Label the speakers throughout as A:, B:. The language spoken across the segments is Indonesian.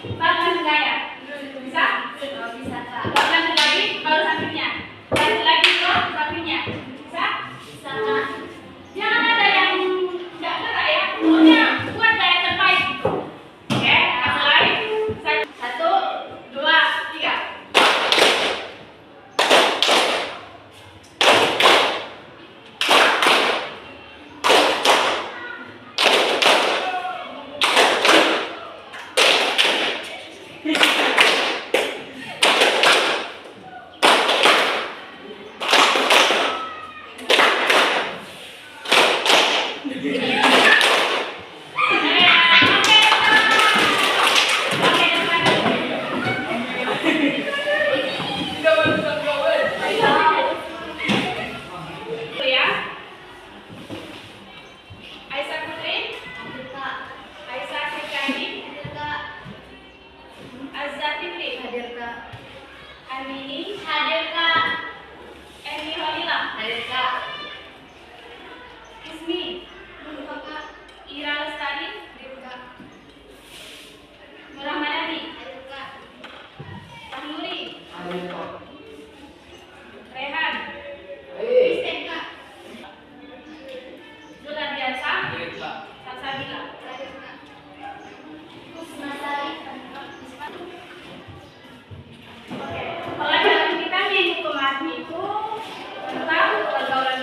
A: Lanjut nggak ya? Bisa?
B: Bisa Kak.
A: Lanjut lagi, baru sampingnya. Lanjut lagi ke sampingnya. Bisa?
B: Bisa Kak.
A: Jangan ada yang nggak gerak ya. Pokoknya buat yang terbaik. Oke, mulai. Satu, dua, tiga.
B: Hadir Kak.
A: Amini,
B: Hadir Kak.
A: Emi Holila,
B: Hadir Kak.
A: Ismi,
B: Lupa Kak.
A: Ira Lestari,
B: Hadir Kak.
A: Nurah Madani,
B: Hadir Kak.
A: Tahnuri,
C: Hadir Kak.
A: Rehan,
B: Kristen Kak.
A: Zulandiasa,
C: Hadir Kak.
A: Salsabila.
B: Hadir Kak. Kusmasari.
A: Oke, pelajaran kita minggu kemarin itu tentang pergaulan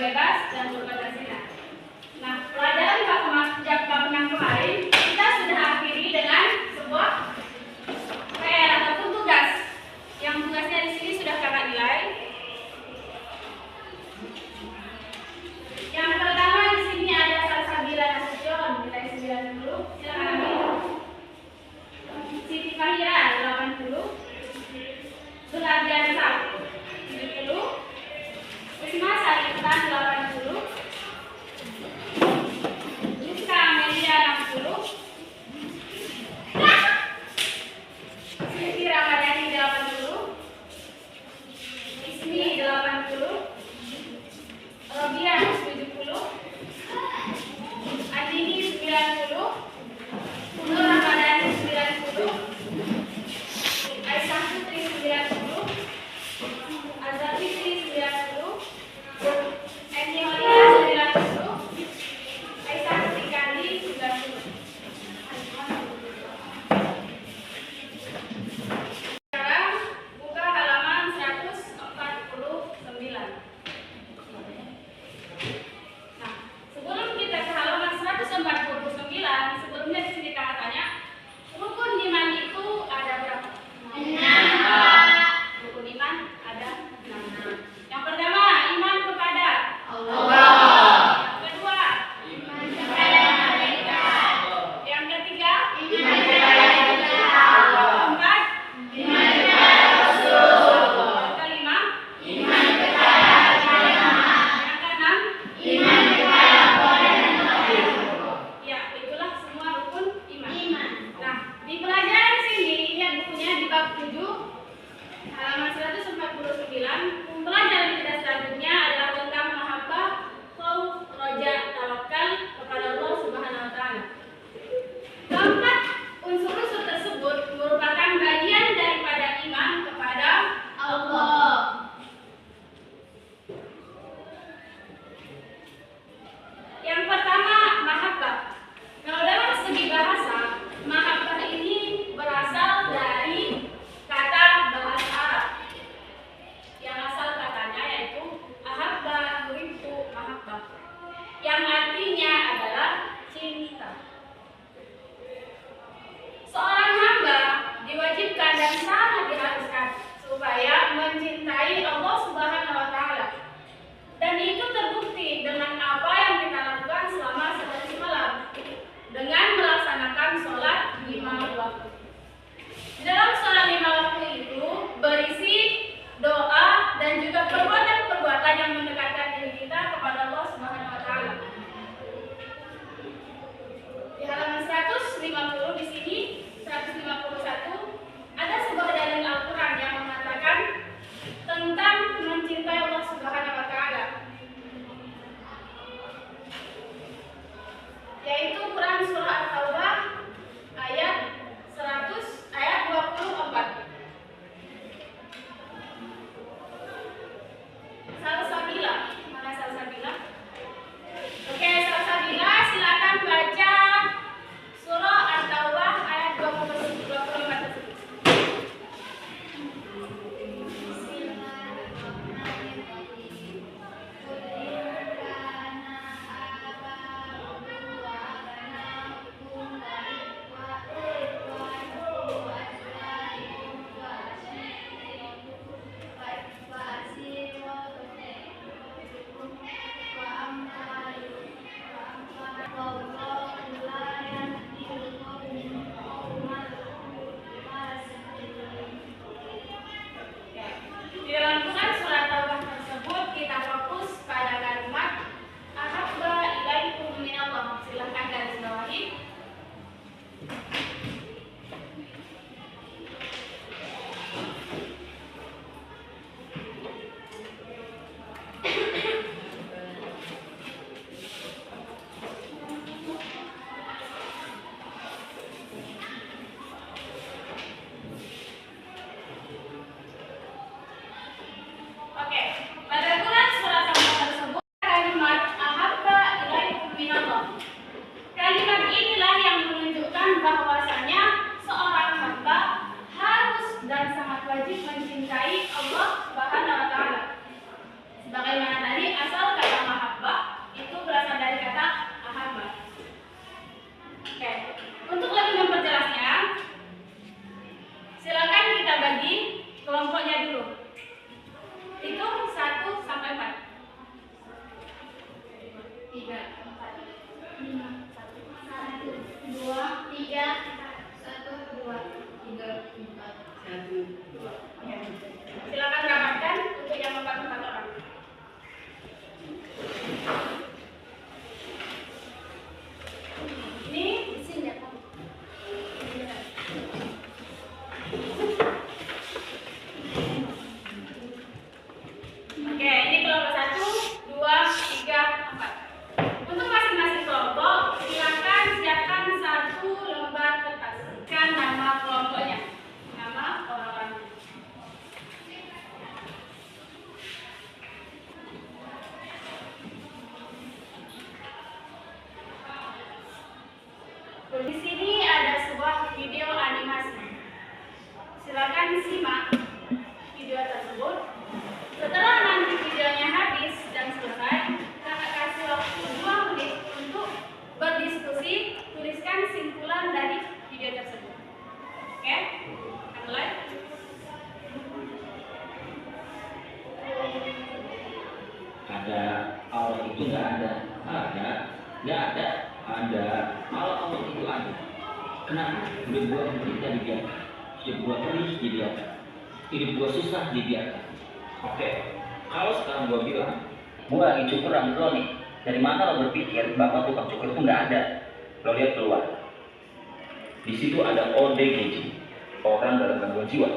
A: mencintai Allah Subhanahu wa taala. Sebagaimana tadi asal kata mahabbah itu berasal dari kata ahabbah. Oke, untuk lebih memperjelasnya, silakan kita bagi kelompoknya dulu. Hitung 1 sampai 4.
B: 3, 4, 5, 1, 2, 3, 1, 2, 3, 4, 1, 2.
A: Oke. Silakan rapatkan untuk yang 4 orang. Ini
B: Di sini ya, Pak.
A: Oke, ini kelompok 1, 2, 3, 4. Untuk masing-masing kelompok, silakan siapkan 1 lembar kertas. Kan nama kelompoknya, nama orang-orangnya. Di sini ada sebuah video animasi. Silakan simak video tersebut. Setelah nanti videonya habis dan selesai, kakak kasih waktu 2 menit untuk berdiskusi, tuliskan simpulan dari video tersebut. Oke? Kita mulai.
C: Ada Allah itu nggak ada, nggak ada, Allah itu ada. Kenapa? Hidup gua menderita dibiarkan, hidup gua terus dibiarkan, hidup gua susah dibiarkan. Oke, kalau sekarang gua bilang, gua lagi cukur rambut lo nih, dari mana lo berpikir bapak tukang cukur itu nggak ada? Lo lihat keluar, di situ ada ODGJ, orang dalam gangguan jiwa.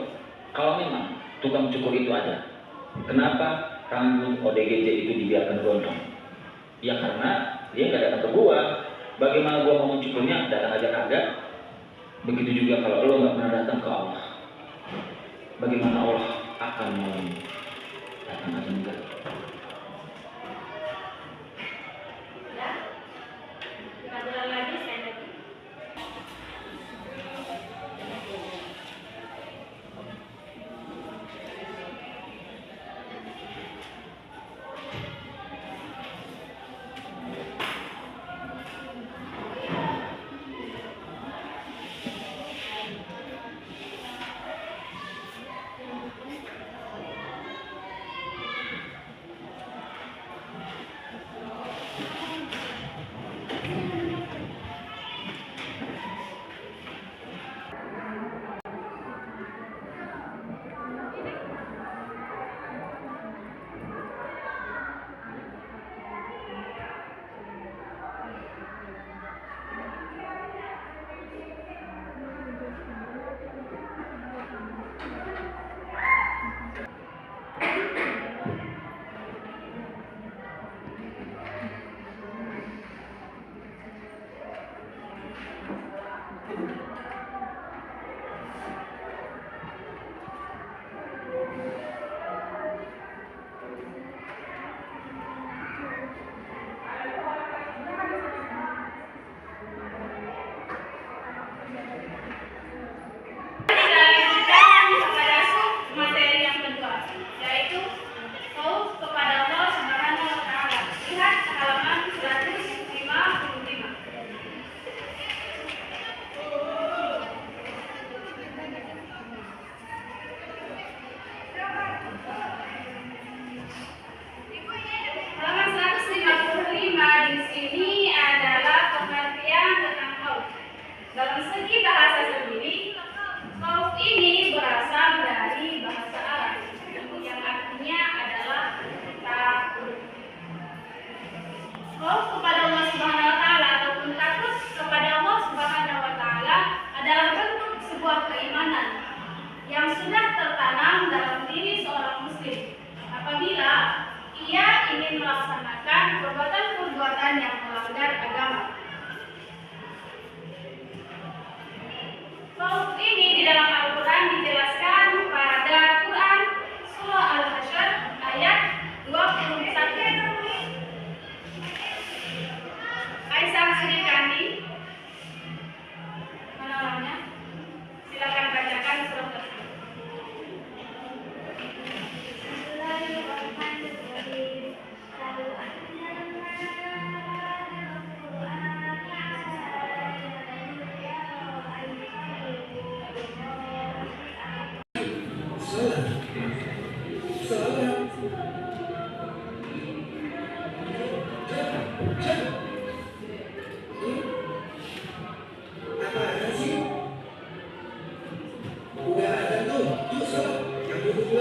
C: Kalau memang tukang cukur itu ada, kenapa rambut ODGJ itu dibiarkan gondrong? Ya karena dia nggak datang ke gua. Bagaimana gua mau mencukurnya, datang aja kagak? Begitu juga kalau lo nggak pernah datang ke Allah, bagaimana Allah akan mau datang aja enggak?
A: Ya. Kita ulang lagi sekali lagi.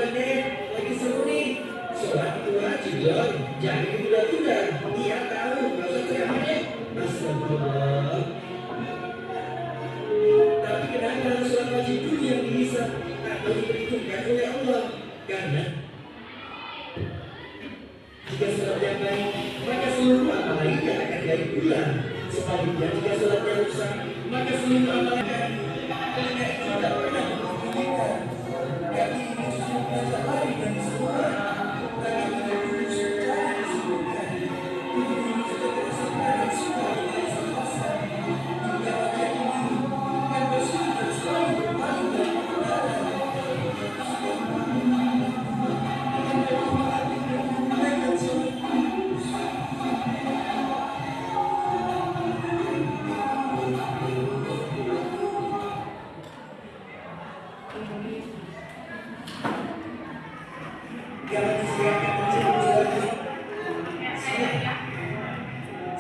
D: duluan deh, lagi seru nih. Sholat itu wajib dong, jangan ditunda-tunda. Iya tahu, nggak usah ceramah deh. Astagfirullah. Tapi kenapa harus sholat wajib dulu yang bisa atau diperhitungkan oleh Allah? Karena jika sholat yang baik, maka seluruh amal lainnya akan baik pula. Sebaliknya jika sholatnya rusak, maka seluruh amal lainnya karena itu tak pernah memperhatikan. Kami ini justru belajar lari dari semua. Kami tidak putus cari kesulitan. Hidup ini juga tersebar semua dari semasa. Hingga wajah ini bukan bersyukur selalu berpaling dari kebenaran. Jangan disiapkan mencari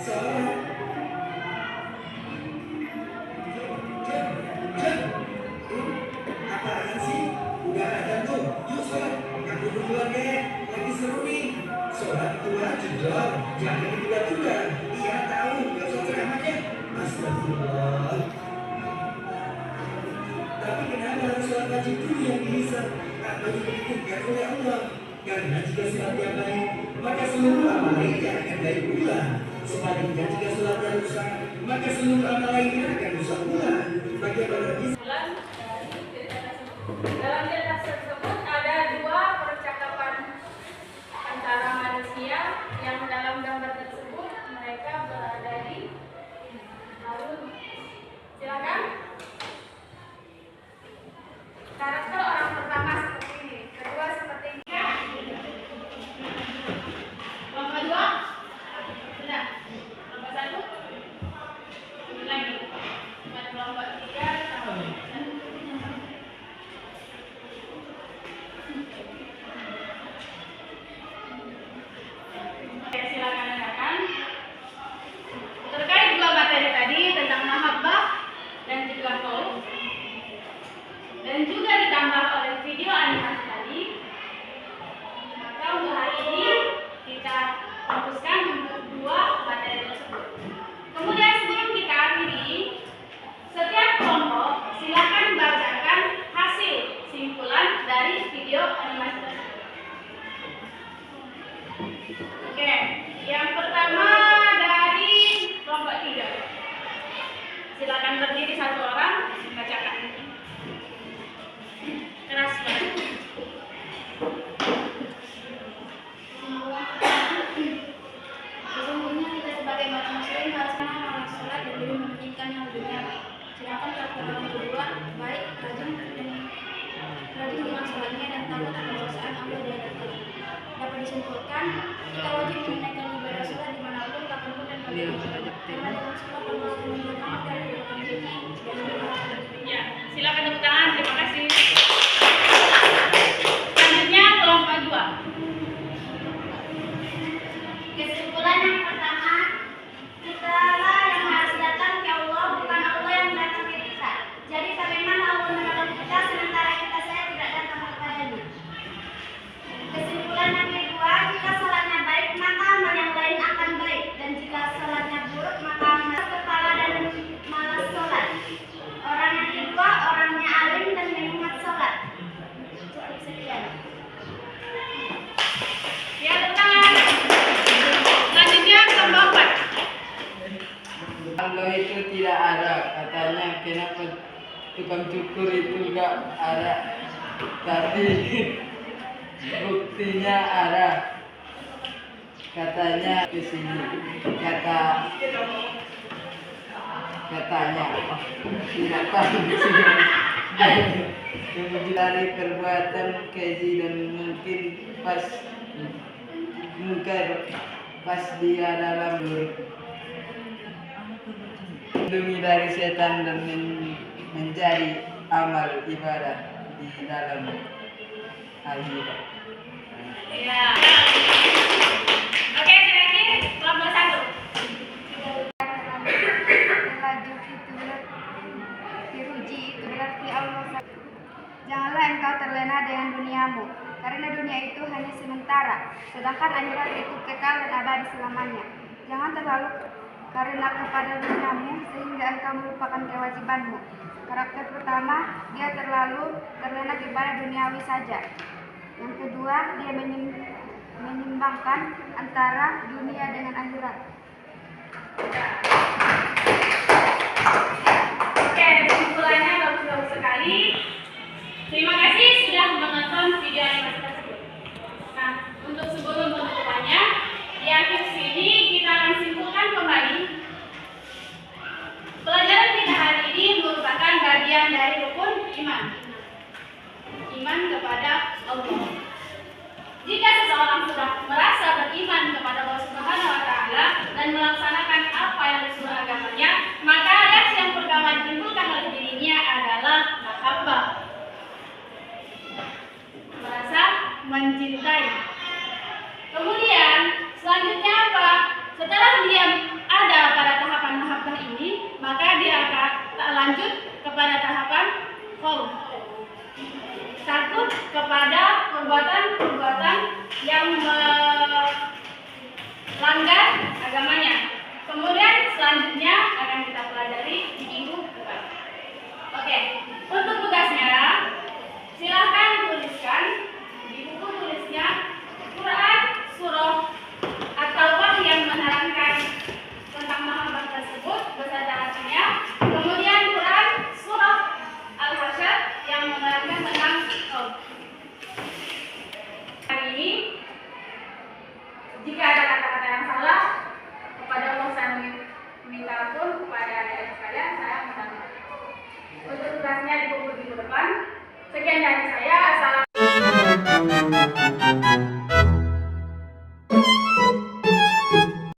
D: sholat. Apaan sih? Udah ada tuh. Yuk sholat. Aku duluan deh. Lagi seru nih. Sholat itu wajib dong. Jangan ditunda-tunda. Iya tahu. Gak usah ceramah deh. Astagfirullah. Tapi kenapa harus sholat wajib dulu yang bisa atau diperhitungkan oleh Allah? Karena jika sholat yang baik, maka seluruh amal lainnya akan baik pula. Sebaliknya jika sholatnya rusak, maka seluruh amal lainnya akan rusak pula. Bagaimana bisa?
A: Dalam cerita tersebut ada dua percakapan antara manusia yang dalam gambar tersebut mereka berada di alun. Silakan. Karakter orang pertama seperti ini, kedua seperti ini. Kelompok dua, sudah. Kelompok satu, lagi. Kelompok tiga, silakan dengarkan. Terkait dua materi tadi tentang mahabbah dan juga khauf, dan juga ditambah oleh video animasi tadi, maka untuk hari ini kita fokuskan untuk dua materi tersebut. Kemudian sebelum kita akhiri, setiap kelompok silakan bacakan hasil simpulan dari video animasi tersebut. Oke, yang pertama dari kelompok 3. Silakan berdiri satu orang bacakan. Keras banget.
B: Sesungguhnya kita sebagai umat muslim harus mengamalkan sholat dan demi mementingkan yang duniawi. Sedangkan karakter orang kedua baik, rajin dengan sholatnya dan takut akan perasaan Allah di hadapan. Dapat disimpulkan, kita wajib menunaikan ibadah sholat dimanapun, kapanpun dan kapanpun. Karena dengan sholat Allah akan memberikan dari doakan diri dan berdoa.
A: Ya, silakan tepuk tangan. Terima kasih. Selanjutnya kelompok 2.
B: Kesimpulan yang pertama, kitalah yang harus datang ke Allah, bukan Allah yang datang ke kita. Jadi bagaimana Allah menolong kita sementara kita saya tidak datang kepadanya. Kesimpulan yang kedua, jika sholatnya baik maka amal yang lain akan baik, dan jika sholatnya buruk maka amal kepala dan malas sholat. Orang yang kedua orangnya alim dan menghemat sholat. Cukup sekian.
A: Ya, tepuk tangan. Selanjutnya kelompok 4.
E: Allah itu tidak ada, katanya kenapa tukang cukur itu gak ada, tapi buktinya ada, katanya ke sini, katanya tidak tahu di sini. Kemudian dari perbuatan keji dan mungkin pas dia dalam lindungi dari setan dan menjadi amal ibadah di dalam akhirat.
A: Ya. Oke, terakhir kelompok 1.
B: Laju itu diruji, itu berarti Allah. Janganlah engkau terlena dengan duniamu, karena dunia itu hanya sementara, sedangkan akhirat itu kekal dan abadi selamanya. Jangan terlalu karena kepada duniamu sehingga engkau melupakan kewajibanmu. Karakter pertama, dia terlalu terlena kepada duniawi saja. Yang kedua, dia menyimbangkan antara dunia dengan akhirat.
A: Oke, kesimpulannya bagus sekali. Terima kasih sudah menonton video animasi tersebut. Nah, untuk sebelum penutupannya, di akhir sini kita akan simpulkan kembali. Pelajaran kita hari ini merupakan bagian dari rukun iman. Iman kepada Allah. Jika seseorang sudah merasa beriman kepada Allah Subhanahu wa Ta'ala dan melaksanakan apa yang disuruh agamanya, maka reaksi yang pertama ditimbulkan oleh dirinya adalah mahabbah. Merasa mencintai. Kemudian selanjutnya apa? Setelah dia ada pada tahapan mahabbah ini, maka dia akan lanjut kepada tahapan khauf. Takut kepada perbuatan-perbuatan yang melanggar agamanya. Kemudian selanjutnya akan kita pelajari di minggu depan. Oke, untuk tugasnya silahkan tuliskan di buku tulisnya Quran, surah atau yang menerangkan tentang mahabbah tersebut beserta artinya. Kemudian Quran, surah Al-Hasyr yang menerangkan tentang hari ini. Jika ada kata-kata yang salah, kepada Allah saya meminta ampun, kepada adik-adik sekalian saya minta maaf. Untuk tugasnya di buku minggu depan. Sekian dari saya. Assalamualaikum.